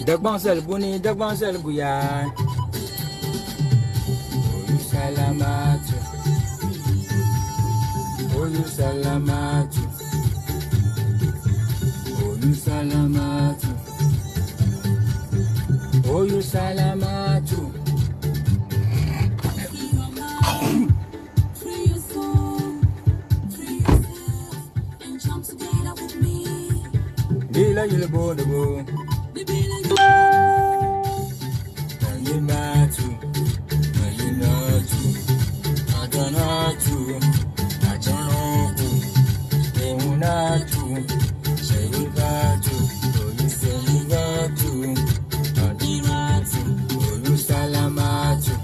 Dagbansel buni, dagbansel buyan. Oyu salamatu. Oyu salamatu. Oyu salamatu. Oyu salamatu. Bila yule bodogo. Yimatu. Yinatu. Adanatu. Ajanoku. Emunatu. Sherivatu. Oyuselivatu. Adimatu. Oyusalamatu.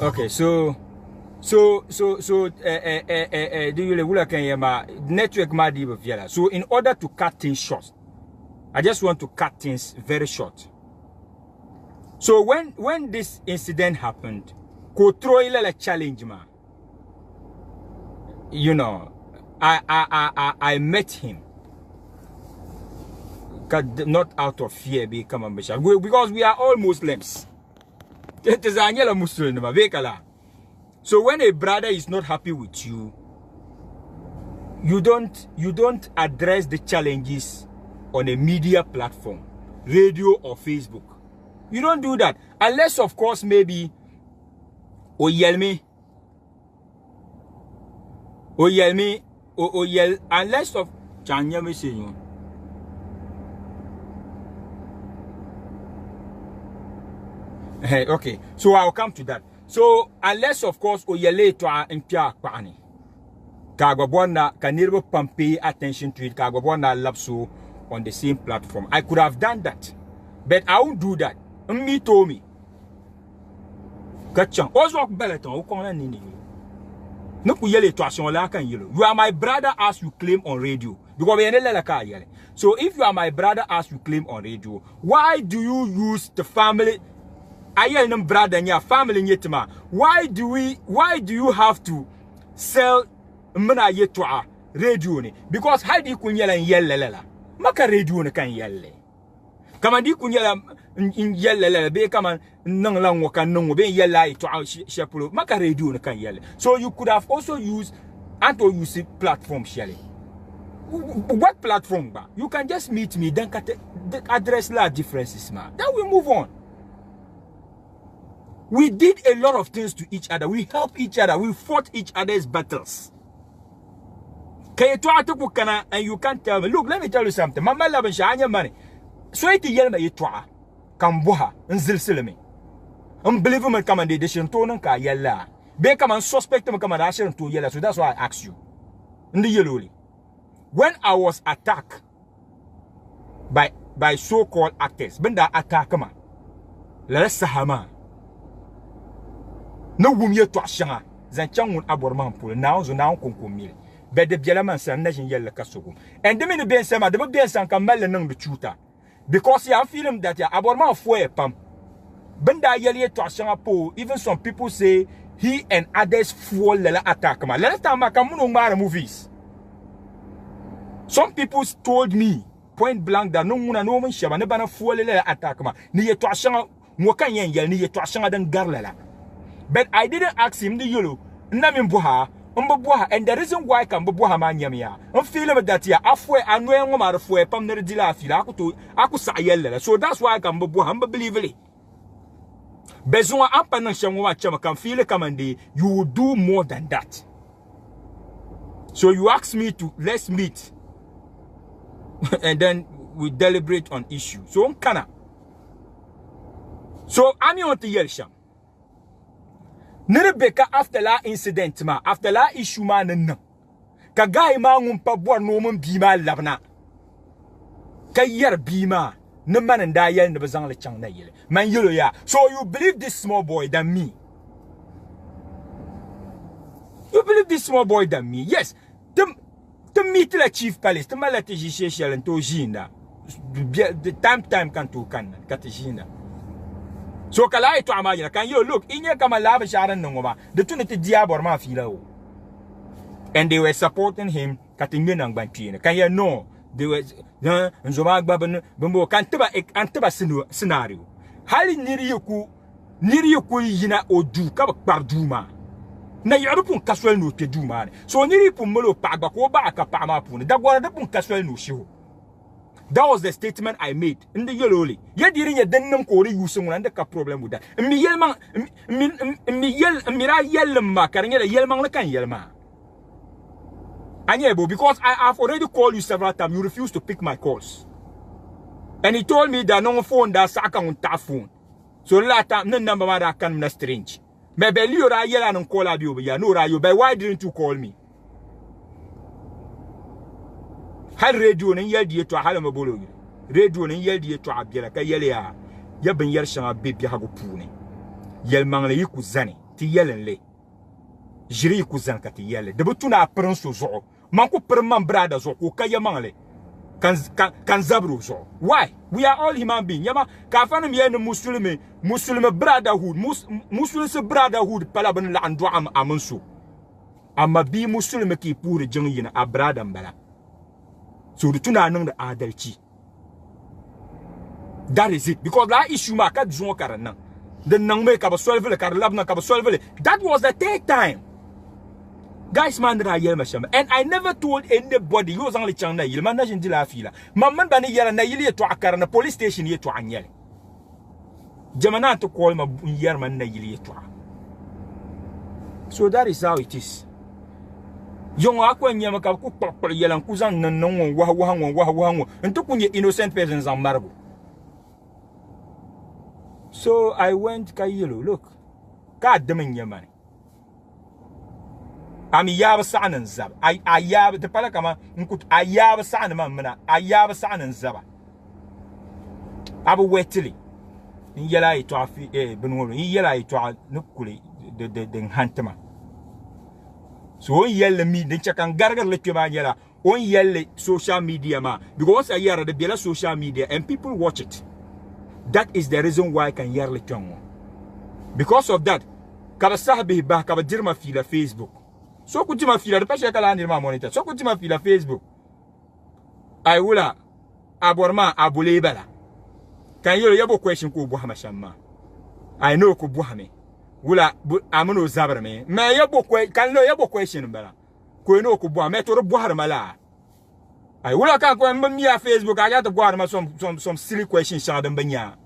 Okay, so do you like network ma di be. So in order to cut things short, I just want to cut things very short. So when this incident happened, ko throw a challenge ma. You know, I met him. Not out of fear because we are all Muslims. So when a brother is not happy with you, you don't address the challenges on a media platform, radio or Facebook. You don't do that unless, of course, maybe or yell unless of Hey, okay, so I'll come to that. So unless, of course, oyele to impia kwani kagwabona kanirbo pay attention to it, kagwabona lapso on the same platform. I could have done that, but I won't do that. Me told me kachang ozok beleton ukona nini no kuyele to ason la kan yelo. You are my brother as you claim on radio, because we enele la ka yele. So if you are my brother as you claim on radio, why do you use the family Aye no brother and your family nyetma? Why do you have to sell mna yetwa radio ni? Because how do you kunyela yellela? Maka radio ne kan yelle. Kama di kunyela yellela be kama nang lang waka nang be yella to shepulo. Maka radio ne kan yelle. So you could have also used anto use platform shelle. What platform ba? You can just meet me, then address la differences ma. Then we move on. We did a lot of things to each other. We helped each other. We fought each other's battles. And you can't tell me. Look, let me tell you something. Mama love and money. So it yelma yetwa. Kamboha. Nzilsileme. Unbelievable commendation to nanka yella. Be come and suspect them commendation to yella. So that's why I asked you. When I was attacked by so-called actors, benda attack ma. Sahama. No wumye to ashanga zan changun aborman pul now zo now konkomile be de bialaman san na jin yella kasogo and de me ben sama de ben san kamel nang de chuta because ya film that ya aborman fo pam benda yelle to ashanga po. Even some people say he and others fall lela attack ma lela ta ma kamuno mara movies. Some people told me point blank that no muna no man shaba ne bana fo lela attack ma ni ye to ashanga mo kan yen yel ni ye to ashanga dan garlela. But I didn't ask him the yellow. Namimbuha, and the reason why can Buha Manyamia. I'm feeling that ya afwe and when one out of four pam dila filaku yella. So that's why I can Buhamba believe it. Bezuma Ampanashan Wachama can feel a command, you will do more than that. So you ask me to let's meet and then we deliberate on issue. So on kana. So I'm on the Yelsham. Nerebeka after la incident ma, after la issue ma nan. Ka guy ma ngumpa bo no mun bima labna. Ka yer bima, no man and da yen the bazang le chang na yele. Man yelo ya. So you believe this small boy than me? You believe this small boy than me? Yes. To meet la chief palace, to malate jisheshel and to jinda. The time can to can katijinda. So kala ito amagina can you look inye kama lava sharan nongoma the tunity diabor ma fila. And they were supporting him katingin ang banpina. Can you know de nzoma gba bambo kan teba scenario hali niri yoku yina odu ka kpar duma na yarupun kaswel no te duma so niri pun molo pagba ko ba ka pa ma pun da gwara da pun kaswel no shiho. That was the statement I made in the yellow. Yet you didn't know using one the problem with that. Mira yelma, carrying a yelma can yelma. And because I have already called you several times, you refuse to pick my calls. And he told me that no phone that's on tap phone. So that time, no number that can be strange. Maybe you are yelling and call you, but why didn't you call me? Hal radio nan yeldi to hala mabolo radio nan yeldi to abiyala ka yele ya ben yer shanga bebi hago pune yel mangle yiku zani ti yelen le jiri yiku zan ka ti yele de butuna prince zo man ko perman brada zo ko ka yamangle kan zabru zo. Why? We are all human beings. Yama ka fana mi yen muslime brotherhood muslim brotherhood pala ban la andwa am amansu amma bi muslime ki pour jeng yina abrada mbala. So the tuna nang the adalci. That is it. Because that issue ma ka dzon karana. The nang me ka ba solve le kar lab na ka ba solve le. That was the third time. Guys man ra yel masham. And I never told anybody you was only chang na yel man na jindi la fila. Mamman bani yela na yeli to akara na police station ye to anyele. Jamana to call ma yer man na yeli to. So that is how it is. Young aqua nyama ka ku pokpol yelan kuzan nan wa ntukunye innocent persons on marble. So I went kayelo, look. God damn yamani. Ami yaba sa'an zab. Ayaba te pala kama nkut ayaba sa'an mana ayaba sa'an zaba. Abu wetili. Yela ito afi benwolo. Yela ito nukuli de hantama. So on yell me the check and gargle let you yella on yell social media ma because I hear the bela social media and people watch it. That is the reason why I can hear let you. Because of that, kaba sahabi ba kaba dirma fila Facebook. So could you ma fila the pasha kala ma monitor. So could you ma fila Facebook. I wula aborma abule bala. Can you yabo question ko buhama shamma? I know ko buhame. Wula amano zabra me yabo kan no yabo question bala ko no ko bo me to bo harmala ai wula kan ko me Facebook I got to go ma some silly questions sha dan banya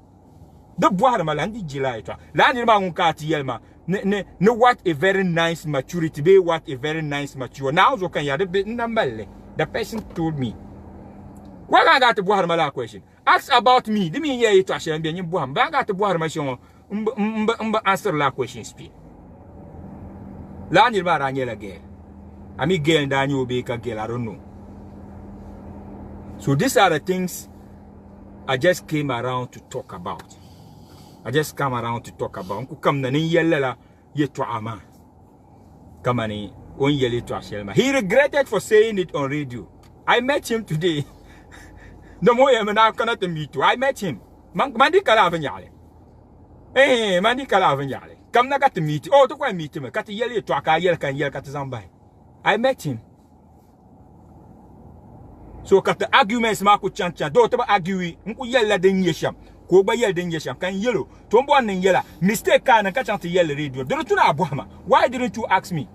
the bo harmala ndi jila ito la ni ma ngun ka ti yelma ne what a very nice maturity be what a very nice mature now so kan ya de namballe the person told me what I got to bo harmala question ask about me the me ye ito ashe be nyim bo ham ba got to bo harmala shon answer la question speed. La ni ma ranye la girl. Ami girl ndani obeka girl I don't know. So these are the things I just came around to talk about. I just come around to talk about. Nku kam na ni yelela yeto ama. Kama ni on yele to ashelma. He regretted for saying it on radio. I met him today. No more yeme na cannot meet you. I met him. Mandi kala avanyale. Mandi kala avanyale. Come na got to meet. Oh, to go meet him. Kat yele to aka yele kan yele kat zambai. I met him. So kat the arguments ma ku chancha. Do to ba argue. Nku yele den yesham. Ko ba yele den yesham kan yelo. To mbo an yela. Mistake kan ka chanta yele radio. Do to na abohama. Why didn't you ask me?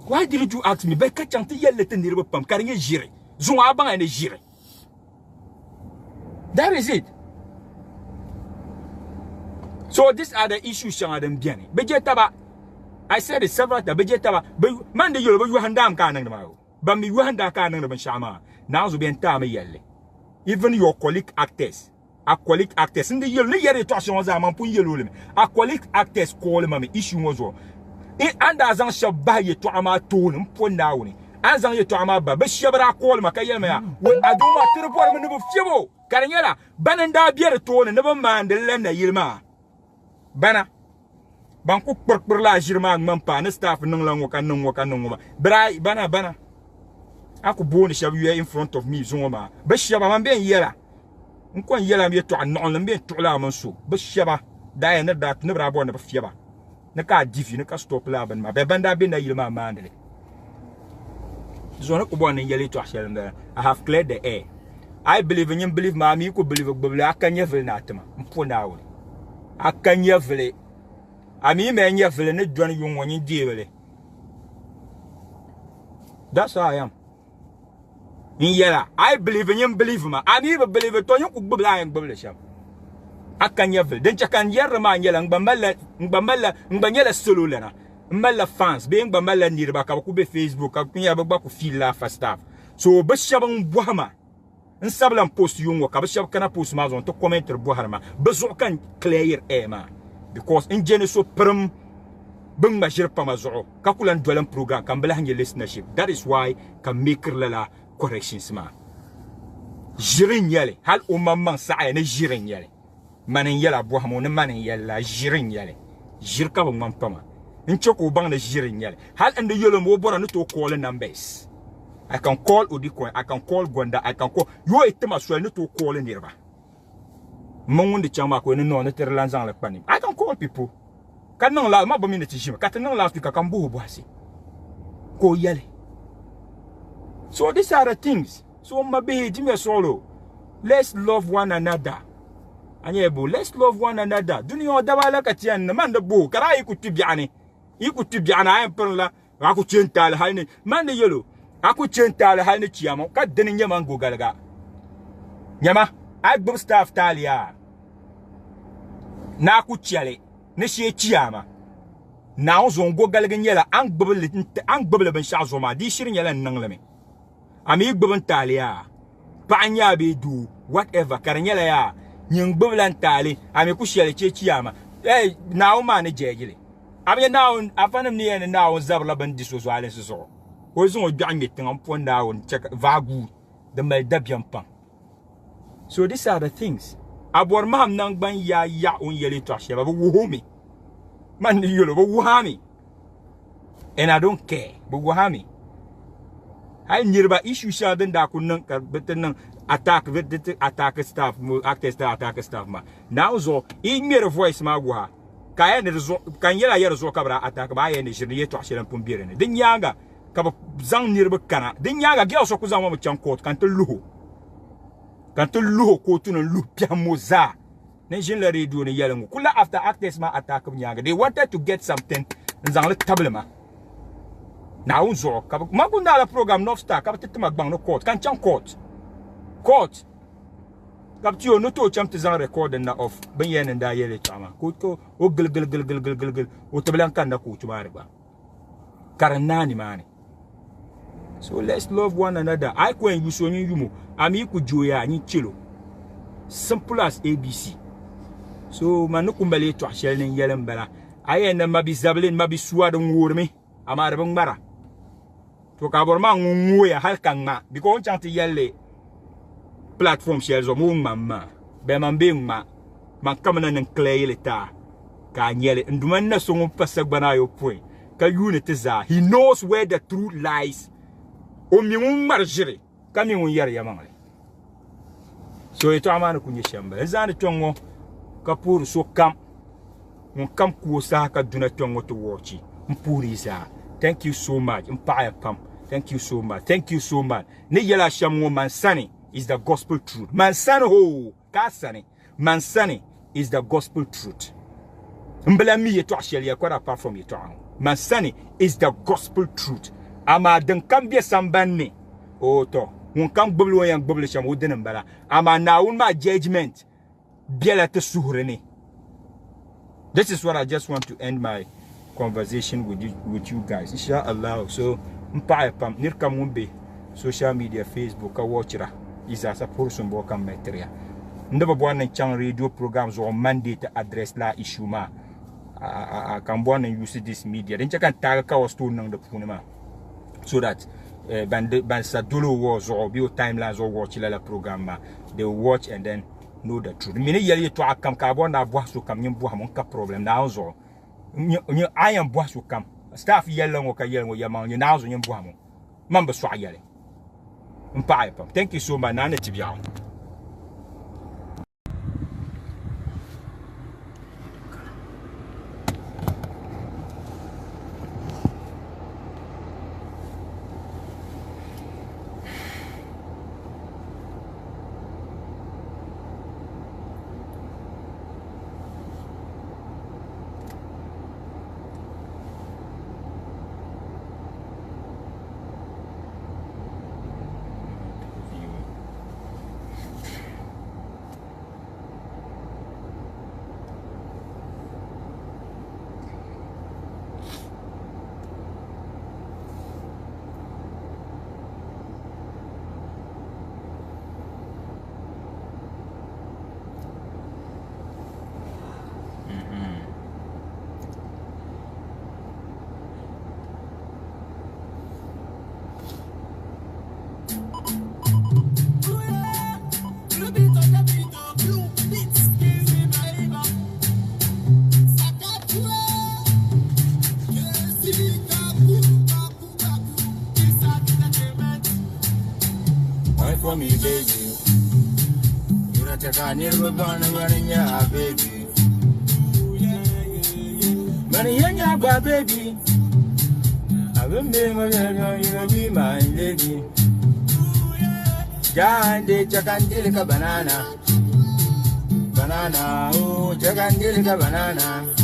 Why didn't you ask me? Be ka chanta yele ten dirbe pam. Karinge jire. Zon abang ene jire. That is it. So these are the issues shang them biani. Bejetaba, I said it several times. Bejetaba, man de yolo you handam kanang na mayo. But me you handa kanang na shama. Now so be entame yelle. Even your colleague actors, colleague actors. In the yolo yere to ashon za man pun yelo le. Colleague actors call me issue mozo. In anda zan shaba ye to ama tone mpon na woni. Anzan ye to ama ba. Be shabara call ma kayel me ya. We aduma tireport me no fiebo. Karanyela bananda biere tone ne ba man de lenda yilma. Bana banku purpur la jirma mampa ne staff nang lang waka brai bana aku boni shab you in front of me zoma ba shaba man ben yela nkon yela me to anon lam ben to la man so ba shaba da ne dat ne bra bo ne ba fiaba ne ka difi ne ka stop la ban ma be banda ben na yilma mandele Zona ko bon yele to ashel I have cleared the air. I believe in you believe mami ko believe gbele akanye vele na atema mpo na wo akanye vele ami me nye vele ne dwan yu wonyi die vele. That's how I am. In yela I believe in you believe ma ami be believe to you ko gbele ayen gbele sham akanye vele den chakan yer ma nyela ngbamala solo lena mbala fans be ngbamala nirba ka ko be Facebook ka kunya ba ko feel la fa staff so be shabang buhama nsablan post yungo ka be shab kana post ma zon to commenter buharma be zo kan clear ma because in jene so prum bung ma jirpa ma zo ka kulan dolan program kan bala hanye listenership. That is why kan maker lala corrections ma jirin yale hal umman sa'a ne jirin yale manin yala buhamo ne manin yala jirin yale jirka ba man pama Nchoko bang the jirin yale. Hal and the yellow mo bora no to call numbers. I can call Odikon, I can call Gwanda, I can call you a tema so no to call nearby. Mon the chama ko no no terlanzan le panim. I can call people. Can no la ma bomine tishima. Kat no last week I can bo boasi. Ko yale. So these are the things. So my baby Jimmy solo. Let's love one another. Anyebo, let's love one another. Do you know dabala katian man the bo kara ikuti biane. Ikuti biana ay perla aku cental halne man the yellow. Aku cental halne chiamo ka deni nyama go galaga. Nyama ay bub staff talia. Na aku chiale ne she chiama. Na on go galaga nyela ang bubble ben shazoma di shirin yela nangleme. Ami bubben talia. Pa anya be do whatever karanyela ya. Nying bublan tali ami ku chiale chiama. Eh now man jejile. Ami now afanam ni en now zabla ban disozo alen so. Ozo o dwan metin on pon now check vagu the mal dabian pan. So these are the things. Abor maham nang ban ya on yele to asheba wo homi. Man ni yolo wo hami. And I don't care. But wo hami. Hay nyirba issue sha den da kunnan ka beten attack with attack staff actor attack staff ma. Now so in mere voice ma go ha. Kaya ne zo kan yela yer zo kabra attack ba ya ne shirye to ashiran pumbire ne din yaga ka zang nirbe kana din yaga gel so ku zang mo chan court kan to luho ko tu no lu pia moza ne jin la radio ne yela kula after actors ma attack yaga they wanted to get something zang le table ma na unzo ka ma ku na la program no star ka tete ma bang no court kan chan court Capture no to champ to record na of ben yen and yele chama ko o gil o tablan kan da ko tumare ba karanani mani. So let's love one another. I ko en yuso nyi yumo ami ku joya nyi chilo simple as ABC. So man no kumbale to ashel nen yelen bala ayen na mabi zablin mabi suwa do ngurmi amare bang mara to ka bor ma nguya halkan ma biko on chanti yelle platform shells of mama be man being man coming and clay leta ka nyele nduman na so pasagbana yo point ka unit za he knows where the truth lies o mi marjere ka mi yar yamangale. So ito amana kunye shamba zane tongo ka pour so kam ku sa ka duna tongo to watchi mpuri za. Thank you so much mpaya pam. Thank you so much. Ne yela shamwo mansani is the gospel truth. Mansani ho kasani. Mansani is the gospel truth. Mbela mi yeto asheli kwara apart from yeto. Mansani is the gospel truth. Ama den kambie sambanne. O to. Won kam bubble yang bubble sham odin mbala. Ama na un ma judgment. Biela te suhrene. This is what I just want to end my conversation with you guys. Inshallah. So mpaya pam nirka mumbe social media Facebook ka watchra isa sa person bo kam metria ndaba bwana chang radio programs on Monday to address la issue ma kan bwana use this media den kan taga ka was to nang de punema so that ban sa dolo was or bio timelines or watch la program ma they watch and then know the truth mini yeli to akam ka bwana bo so kam nyim bo mon ka problem na zo nyi ayam bo so kam staff yellow ka yellow yamang you now so nyim bo mo mamba so ayele. Thank you so much. Nana Tibiao. wine for me, baby. You don't take a near born and running ya, baby. Money in your baby. I will be my you will be my lady. Jan de Jacandilica banana. Banana, oh, Jacandilica banana.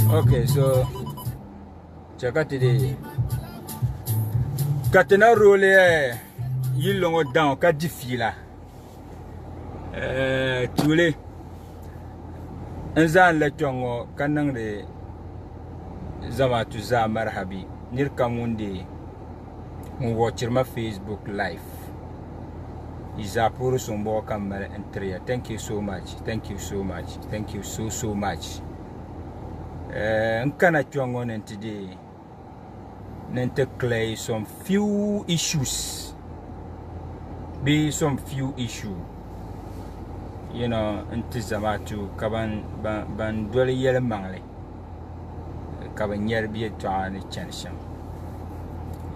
Okay, so check out today. Katena role yilongo down ka difila. Tule. Nzan la tongo kanang de zama tu za marhabi. Nirka mundi watch my Facebook live. Izapuru sombo kamera entria. Thank you so much. Thank you so much. Thank you so much. Nkana chongo today nente clay some few issues you know nti zamatu kaban ban dole yele mangle kaban yer bi to ani chanshan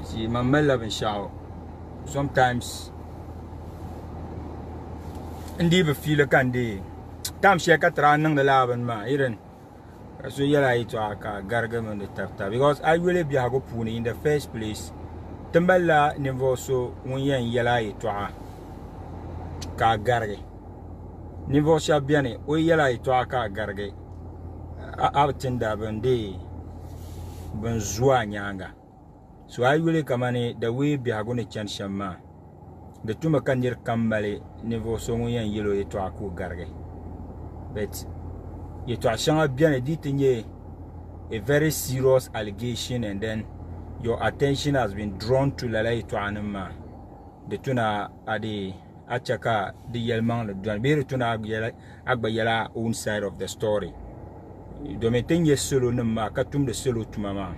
si mamela ben shaw sometimes ndi be feel kan de tam sheka tra nang de laban ma iren so yala ito aka gargamen de tafta because I really be hago puni in the first place tambala nevo so wonyan yala ito ka garge nevo sha biane o yala ito aka garge abtinda bande ban zuwa nyanga so I really kamane the way be hago ne chan shamma de tuma kanir kambale nevo so wonyan yelo ito aku garge but you to ashanga bien editing a very serious allegation and then your attention has been drawn to la to anima de tuna adi achaka the yelman le don be tuna agbayala own side of the story do metenye solo nma katum de solo to mama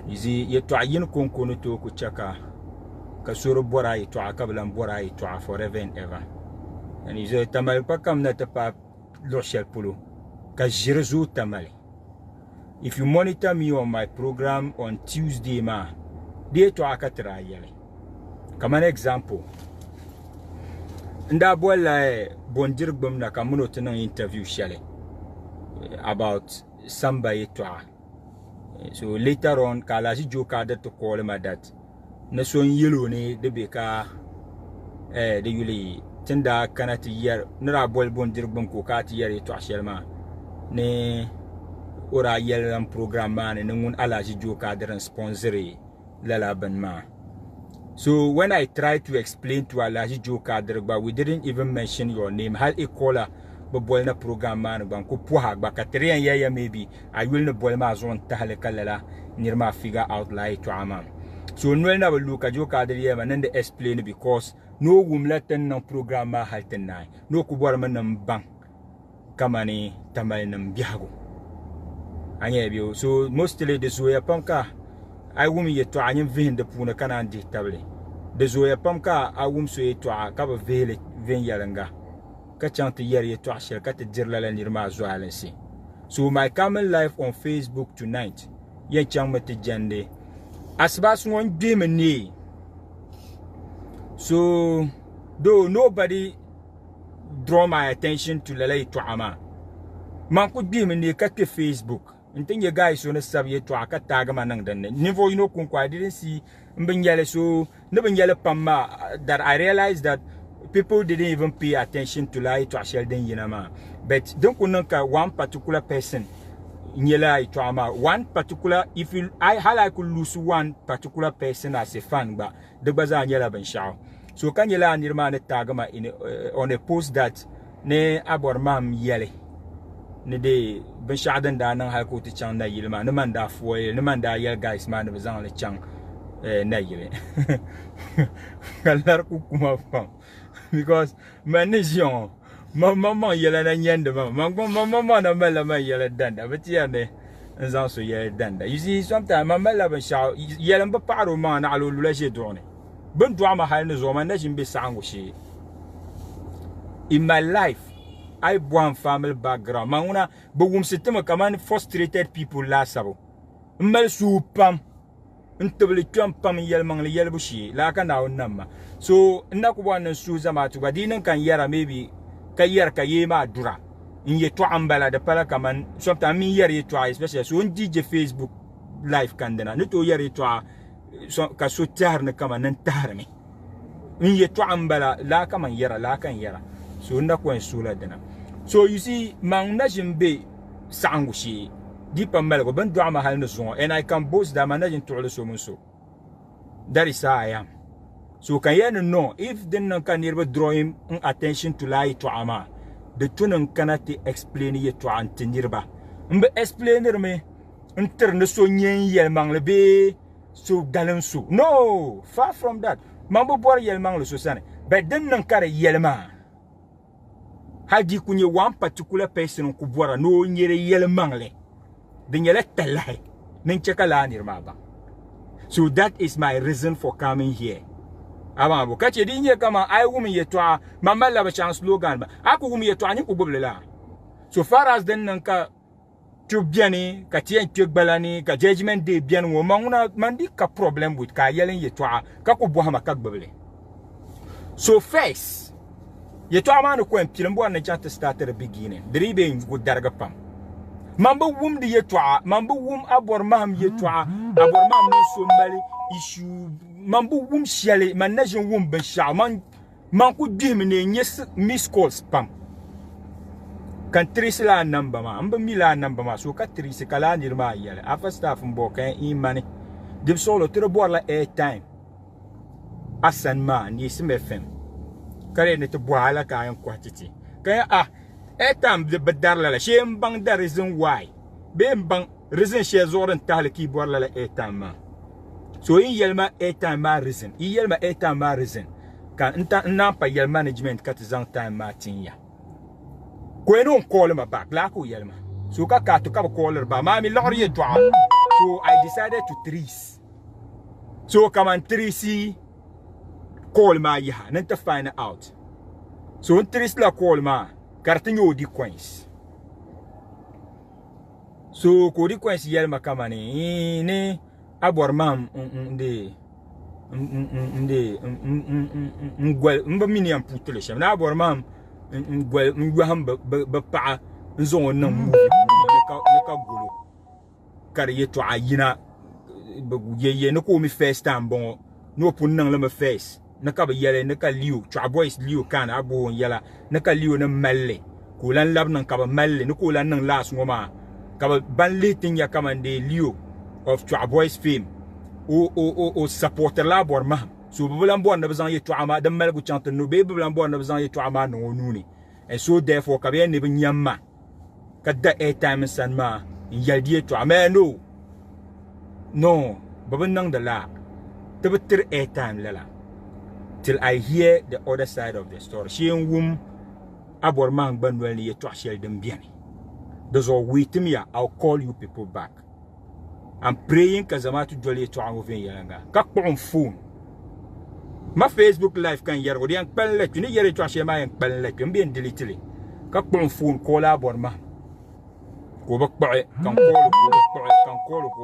izi ye to ayin konkono to ku chaka kasoro bora yi to akablan bora yi to forever and ever and izo tamal pa kam na ta pa lo shel pulu. If you monitor me on my program on Tuesday, day to akatra yele. Come an example. Nda bola bondir bum na kamuno tena interview shale about somebody to. So later on, kalaji joka that to call him that. Na so yellow ne de beka the yuli tenda kanati year nra bol bondir bum ko kati year to ashelma. Ne ora yelam program man ne ngun alaji joka der sponsori lala banma. So when I tried to explain to alaji joka der but we didn't even mention your name hal e kola bo bolna program man ban ko puha ba katrian ya maybe I will no bolma zon tahle kalala nirma figure out like to amam. So no na luka joka der ya man and explain because no wumlaten no program ma halten nai no ku bor man bang kamani tamal nam biago anya bio so mostly the zoya pamka I wumi ye to anyim vin de puna kana ndi table de zoya pamka I wum so ye to ka ba vele vin yalanga ka chante yer ye to ashel ka te dirla la nirma zo alensi. So my coming live on Facebook tonight ye chang mate jande asbas won demeni. So though nobody draw my attention to lele to ama man could be me kat Facebook ntin ye guys so na sabiye to aka tag manang dan niveau you know kun I didn't see mbenyele so ne benyele pamma that I realized that people didn't even pay attention to lie to Sheldon Yinama but don't kunanka one particular person nyela to ama one particular if you I could lose one particular person as a fan but the baza nyela ben shaw. So kan yela nirma ne tagama in on a post that ne abormam yele ne de ben shadan da nan ha ko ti chang na yilma ne man da foye ne man da yel guys man be zan le chang na yele kalar ku kuma fam because manation mama yele na nyende mama na mela ma yele dan abati ane en zan so yel danda. You see, sometimes my mother ben shaw yel mba paro ma na alo lula je drone. Ben dwa ma hal ne zo man na jimbe sango shi. In my life, I born family background. Manguna bo wum sistema kaman frustrated people la sabo. Mbal su pam. Ntobli twam pam yel mang le yel bushi la ka na onama. So na ko wan su zama tu badinin kan yara maybe ka yar ka yema dura. In ye to ambala de pala kaman sometimes mi yer ye to especially so on DJ Facebook live kandena ne to yer ye to so ka so tar ne kaman nan tarme in ye to ambala la kaman yera la kan yera so nda ko en sula dena so you see man na jimbe sangushi dipa malgo ban do ama hal no so and I can boast that managing to so mun so that is how I am so can you know if then can never draw him attention to lie to ama de tunan kanati explain ye to antinirba mbe explainer me interne so nyen yel mangle be so galan so no far from that mambo bor yel mangle so sane but den nan kare yel ma haji kunye one particular person ku bora no nyere yel mangle de nyele telai nen chekala nirma ba so that is my reason for coming here Ababo kache di nye kama ai wumi yetwa mama la ba chance slogan ba aku wumi yetwa ni ku boblela so far as den nanka tubiani ka tien tubalani ka judgment day bian wo manguna mandi ka problem with ka yelen yetwa ka ku bohama ka boble so first yetwa ma no ko empilembo na chat start at the beginning dribe go darga pam mambo wum di yetwa mambo wum abor maham yetwa abor maham no so mbali issue mambu wum shele managing wum ben sha man ku dimne nyes miss calls pam kan trisi la number ma amba mila number ma so ka trisi kala nirma yele afa staff mbo kan imani dim solo tro bor la airtime asan ma ni sim fm kare ne to boala ka yan kwatiti kan airtime de badar la shem bang da reason why be bang reason she zoren tal ki bor la airtime ma so in yelma airtime ma reason in yelma airtime ma reason kan nta pa yel management kat zang time ma tinya ko eno call ma back la ko yelma so ka to ka caller ba ma mi lor ye dwa so I decided to trace so come and trace call ma ya nan ta find out so on trace la call ma kartinyo di coins so ko di coins yelma kama ni abor mam ngwel mba mini am putele shem na abor mam ngwel ngwaham ba pa nzo na mu ka golo kariye to ayina ye no ko mi first time bon no pun nang le me face na ka ba yele na ka liu twa boys liu kana abo yala na ka liu na malle ko lan lab nan ka ba malle no ko lan nan las ngoma ka ba ban litin ya kamande liu of Twa Boys fame o supporter la bor ma so bulan bor na bazan ye Twa ma dan melgu chante no be bulan bor na bazan ye Twa ma no nuni and so therefore ka be ne be nyamma ka da airtime san ma yaldi Twa ma no babun nang da la te beter airtime la till I hear the other side of the story she wum abor ma ngban wel ye Twa shel dem bien those all wait me I'll call you people back. I'm praying kazamatu jole to angoven yanga ka pon phone ma Facebook live kan yer odi an pelle tu ni yere to achema en pelle ke mbien delete ka pon phone ko la bor ma ko bak bae kan ko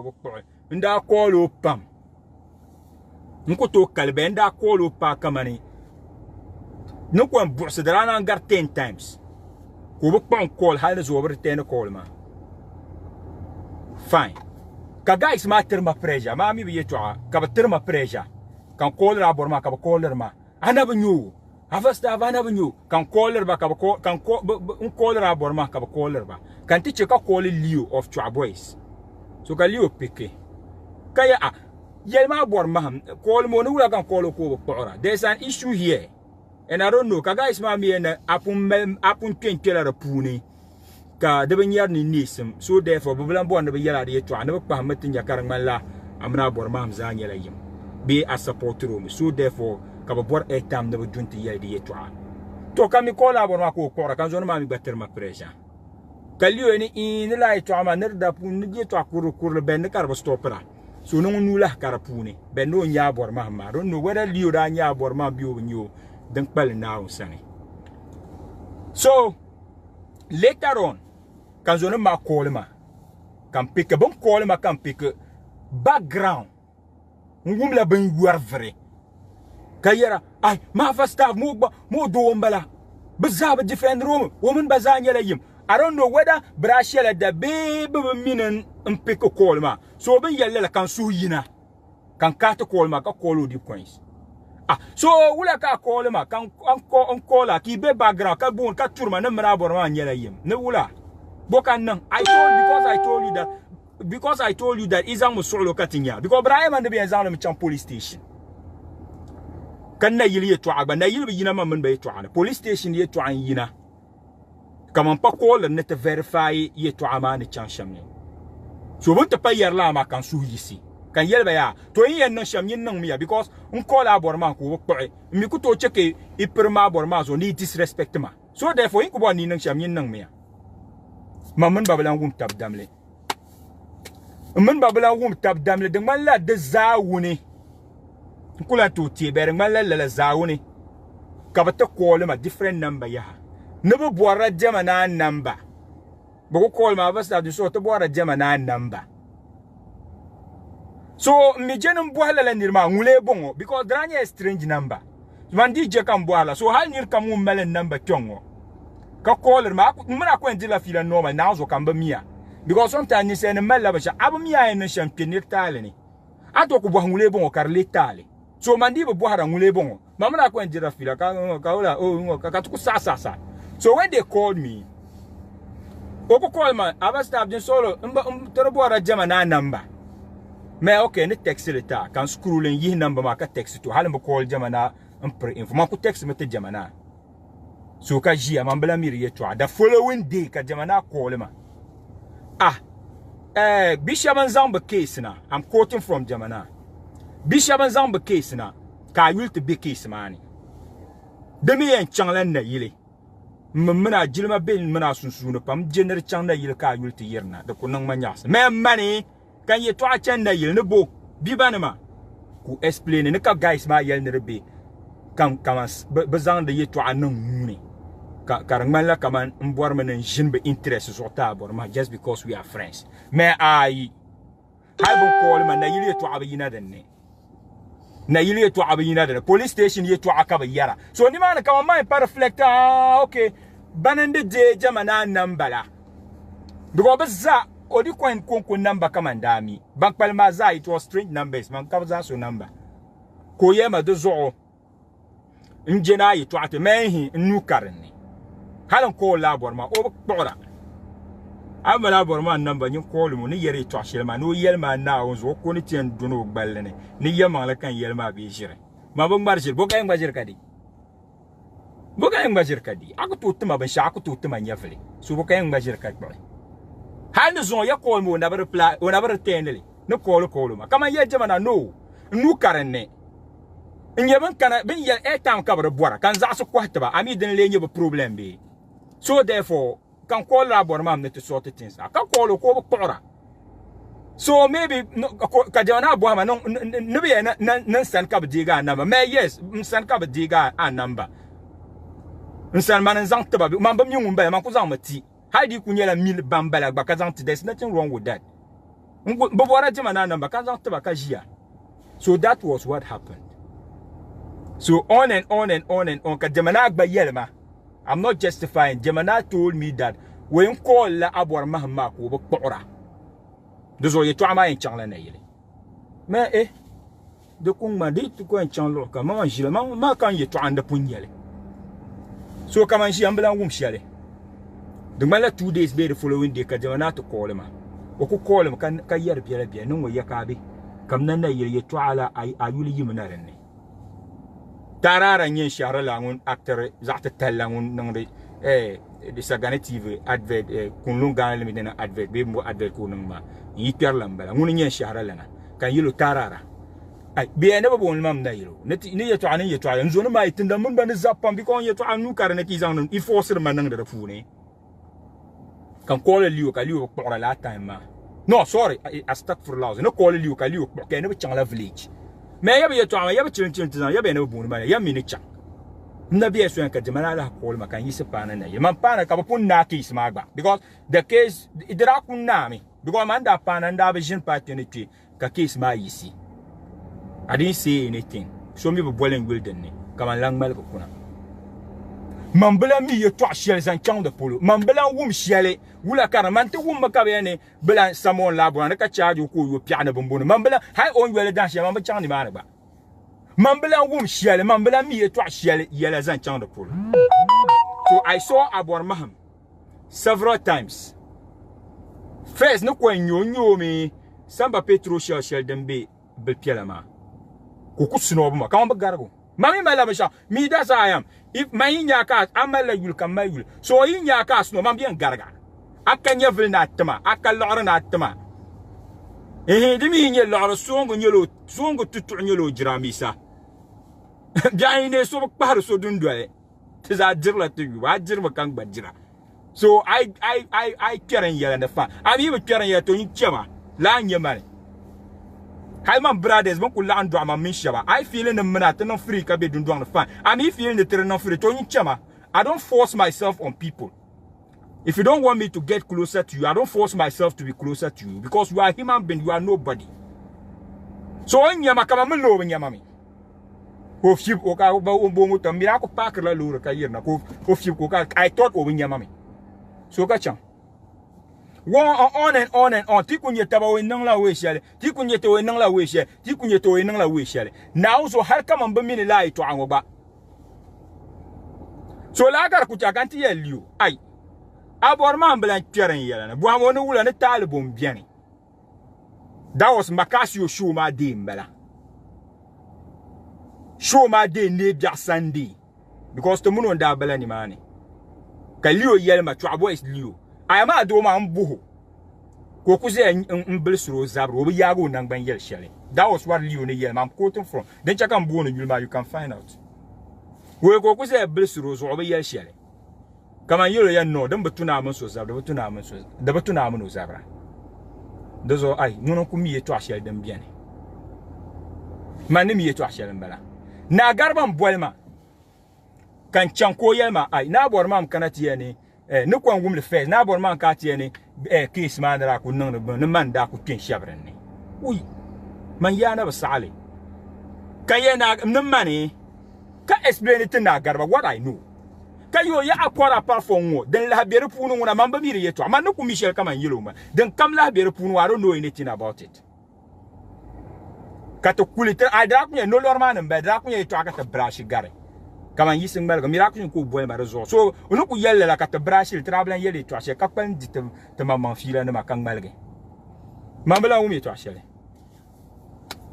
bak bae nda ko lo pam nko to kalbe nda ko lo pa kamani nko en bourse de la ngar 10 times ko bak pon call hal zo over 10 call ma fine ka guys ma terma preja ma mi biye toa ka terma preja kan koller abor ka koller ma ana banyu avasta avana banyu kan koller ba ka kan un koller abor ka koller ba kan ti ka koller Leo of Twa Boys so ka Leo peke kaya yel ma abor ma call mo no kan koller ko pora there's an issue here and I don't know ka guys ma mi na apun twentela rapuni ka de benyar ni nisem so therefore bulan bon de yala de to an ba matin ya karang mala amna bor mam za nyala yim be a support room so therefore ka bor etam de junti yala de to ka mi ko la bor ma ko kan zon ma mi batter ma pressure kalio ni in la ito ama nerda pun ni to akuru ben kar stopra so no nula karapuni ben no nya bor ma ron no weda liyo da nya bor ma biyo nyo dan pal na usani. So later on kan zo ma kolma kan pick bon kolma kan pick background ngum la ben war vrai kayera ay ma fa staff mo do mbala bizaba different room woman bazanya la yim. I don't know whether Brashela the baby minen pick a kolma. So ben yella kan su yina. Kan kata kolma ka kolo di coins. So wula ka kolma kan kola ki be background ka bon ka turma na mra borma nyela yim. Ne wula. Bokan nan because I told you that izang musolo katinya. Because Brahim and the Biazan mcham police station. Kan na yili to agba na yili yina man be to ana. Police station ye to an yina. Kaman pa call net verify ye to amane chanshamne. So won't pa yer la ma kan su yisi. Kan yelba ya to yen no sham yin nang miya because un call aborma ko wokpe. Mi ku to cheke iperma aborma so ni disrespect ma. So therefore in ko bo ni nang sham yin nang miya. Mamman babalan wum tab damle. Man babalan wum tab damle de man la de zawuni. Kula to ti ber man la zawuni. Kabata call ma different number ya. Never bought Gemini number. But call my best of the sort of bought a Gemini number. So, me genum boila nirma mule bongo because Dranya is strange number. Mandi Jacam boila, so how near come melon number tongo. Ka call ma Muna feel normal now so come mia. Because sometimes you send a melabasha abamia and a champagne talent. I talk about mule bongo carle tali. So Mandi boila mule bongo. Mamma Quendila feel kaula oh kakatu sasa. So when they called me, Opo call man, I was stabbed in solo, Terboa Gemini number. Me okay, the text it can scroll in ye number mark a text to Hallam call Gemini and pray for Marco text me to Gemini. So Kajia Mambala Miri try the following day, Gemini call him. Bishop and Zamba case now. I'm quoting from Gemini. Bishop and Zamba case now. Ka will to be case money. Demi and Changland yili. Mena jilma ben mena sunsuno pam gener chanda yil ka yulti yerna de kunang manyas me mani kan ye to a chanda yil ne bo bibanema ku explain ne ka guys ma yel ne be kan kamas bezang de ye to anang muni ka karang la kaman mbor men jin be interest so ta bor ma just because we are friends me ai hay bon call man na yil to abayina den na yili to abayina de police station ye to akaba yara so ni man kama man pa reflect okay banande de jamana nambala because bazza odi ko number kama ndami bank palma za it was strange numbers man kabza so number ko yema de zo njena yi to ate mehi nu karni halan ko labor ma o bora amala borma number nyin call mu ni yere to ashilma no yelma na onzo ko ni tien duno gballene ni yema la kan yelma bi jire ma bo marjil bo kay ngajir kadi aku tutuma ban sha aku tutuma nyafle so bo kay ngajir kadi hal no zon ya call mu na bar reply o na bar tenele no call ma kama ye jama na no nu karenne nyaban kana bin ya etam kabar bora kan za su kwatba ami den lenye bo problem be so therefore can call labor mam to sort of things. I can call ko pora. So maybe ka jana bo ma no be nan san ka diga number. Me yes, san ka diga a number. Nsan man zang taba man bam yun ba man ko zang mati. How do you kunyela mil bambala ba ka zang there's nothing wrong with that. Bo bora jama na number ka zang taba ka jia. So that was what happened. So on and on ka jama ba yelma. I'm not justifying. Gemini told me that when call la abor mahma ko bo pora. Dozo ye to ama en changla na yele. Me de kung ma dit ko en changlo ka ma jile ma kan ye to anda punyele. So kama shi ambala wum shiale. The mala 2 days be the following day ka Gemini to call ma. O ko call ma kan ka yer bia no ya ka bi. Kam nan na ye to ala ayuli yimna renne. Tarara nyen shara langun actor zata talangun nang de sagane TV advert kunlung ganale mi dena advert be mo advert kunung ma yi perlambala ngun nyen shara lana kan yilo tarara ay be ne babon mam da yilo ni yeto anin yeto an zonu ma itinda mun ban zapam bi kon yeto anu karane ki zang il faut sur manang da fune kan call liu ka liu ko la time ma no sorry astaghfirullah no call liu ka liu ko ke ne chang la village me ya be to ama ya be chin tan ya be ne bu ma ya mi ni chang na be so ka jamana la call ma kan yise pa na ya man pa na ka pun na case ma gba because the case idra kun na me because man da pa na da be jin party ne ti ka case ma yisi I didn't say anything so me be boiling wilden ne kama lang mal ko kuna mambela mi ye to shel zan chang de polo mambela wum shele wula kana man te wum makabe ne bela samon labo na ka charge ko yo pia na bombo mambela hay on wele dan shel mambela chang ni ma ba mambela wum shele mambela mi ye to shele yele zan chang de polo so I saw Abor Maham several times first no ko nyonyo mi samba petro shel dembe be piela ma ko kusno ma kan ba gargo mami mala basha mi da sa ayam if my nyaka amala yul kamayul so yin nyaka sno mam bien garga akanya vil na tama akal na tama dimi nye lor songo nyelo songo tutu nyelo jiramisa biya ne so par so dundwale tiza jirla tu wa jirma kan bajira so I keren yela na fa abi be keren yela to yin chema la nyemare Hayman brothers bon kula ando ama min shaba I feeling the minute no free ka be dundong na fan I'm feeling the terrain no free to yin chema I don't force myself on people. If you don't want me to get closer to you, I don't force myself to be closer to you because you are a human being, you are nobody. So when you kama mlo when you mami ko ship o ka ba o bo to mira ko park la lura ka yirna ko ship ko ka I thought o when you mami so ka chan on and on ti kunye taba we nang la we shele ti kunye to we nang la we shele ti kunye to we nang la we shele now so har kama mbamini la ito ango ba so la gar ku ta ganti ye liu ai Abor Maham blan keren yela na bo amone wula ne talibon biani that was Makasio show my day mbela show my day ne bia Sunday because to muno nda bela ni mani ka liu yele ma twabo is liu ayama do ma mbuho ko kuze mbel suro zabro obi yago nang ban yel shele that was what liu ne yele ma quoting from then check am bo no yulma you can find out we ko kuze mbel suro zo obi yel shele kama yelo ya no dan batuna amun so zabra batuna amun so da batuna amun zabra dozo ai nono ku mi yeto ashel dan biane man mi yeto ashel mbala na garban bolma kan chanko yelma ai na Abor Maham kanati yani ne ko ngum le fe na Abor Maham ka ti yani case man ra ku nang ne man da ku tin shabran ne uy man ya na basale kayena mmani ka explain it na garba what I know kayo ya akwara apart from wo den la bere punu ngona mamba miri yeto ama no ku Michel kama yelo ma den kam la bere punu I don't know anything about it kato kulite adra ku no lorman mbe dra ku yeto aka ta brashi gare kama yisin mel mira ku ko boy ma rezo so no ku yelle la kata brashi trablan yele to ashe kapan ditem te maman fila ne makang malge mambala umi to ashe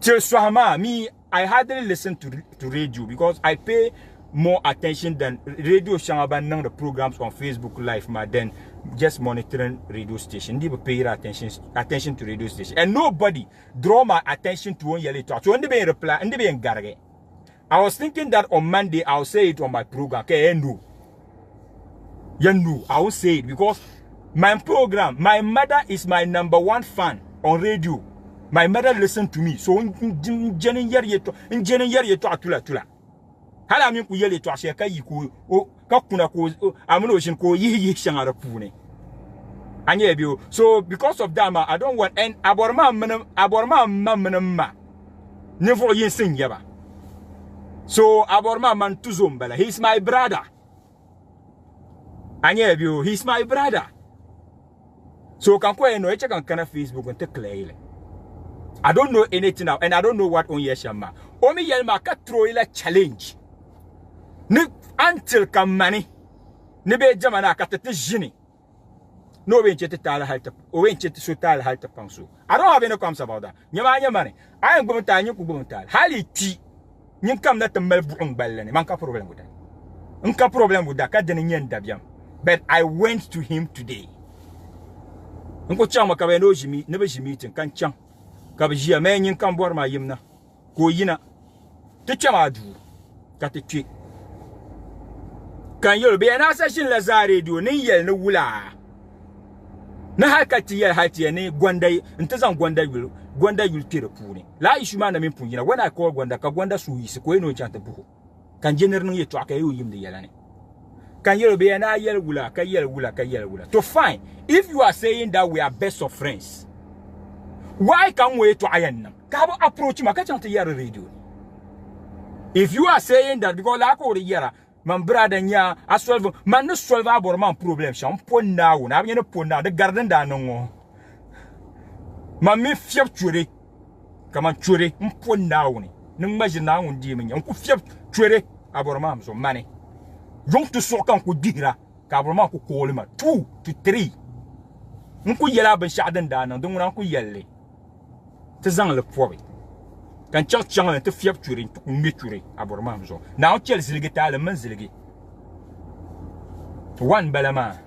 till swahama me I hardly listen to radio because I pay more attention than radio shangaba nang the programs on Facebook Live ma than just monitoring radio station. They pay attention to radio station. And nobody draw my attention to one yellow talk. So when they be reply and they be engarage. I was thinking that on Monday I'll say it on my program. Okay, you know, I will say it because my program, my mother is my #1 fan on radio. My mother listened to me. So in January to atula. Hala mi ku yele to ashe kai ku o ka kuna ko amuno shin ko yi shangara pune anye bio so because of that I don't want and Abor Maham ma never yin sin yaba so Abor Maham man tuzombala he's my brother anye bio he's my brother so kan ko eno eche kan kana Facebook on te clear I don't know anything now and I don't know what on yeshama omi yelma ka throw ila challenge ni until kamani ni be jamana katete jini no be nchete tala halta o we nchete so tala halta panso I don't have any comments about that nyama mane I am going to nyu ku gumta hali ti nyin kam na tambal buung ballene man ka problem guda nka problem guda ka den nyen dabiam but I went to him today nko chama ka be no jimi ne be jimi tin kan cham ka be jia me nyin kam bor ma yimna ko yina te chama du ka te twi kan yolo be na session la za radio nin yel ne wula na haka ti ya ne gwanda ntazan gwanda yul tire puni la ishuma na min punyina wana ko gwanda ka gwanda su yisi ko eno chanta buhu kan jener nung yeto aka yo yimde yalane kan yelo be na yel wula ka yel wula to fine if you are saying that we are best of friends why can we to ayan ka ba approach ma ka chanta yar radio if you are saying that because la ko yara man brada nya a solve man no solve abor man problem sham ponna wo na be no ponna de garden da no man mi fiep chore kama chore mponna wo ni ngmajina wo ndi mi nku fiep chore abor man so mane donc to so kan ko dira ka abor man ko kolima 2 to 3 nku yela ban shadan da nan dun ku yalle te zang le pobe kan chang te fiep chore to ngmechure abor man so na o chel zilgi ta le man zilgi wan balama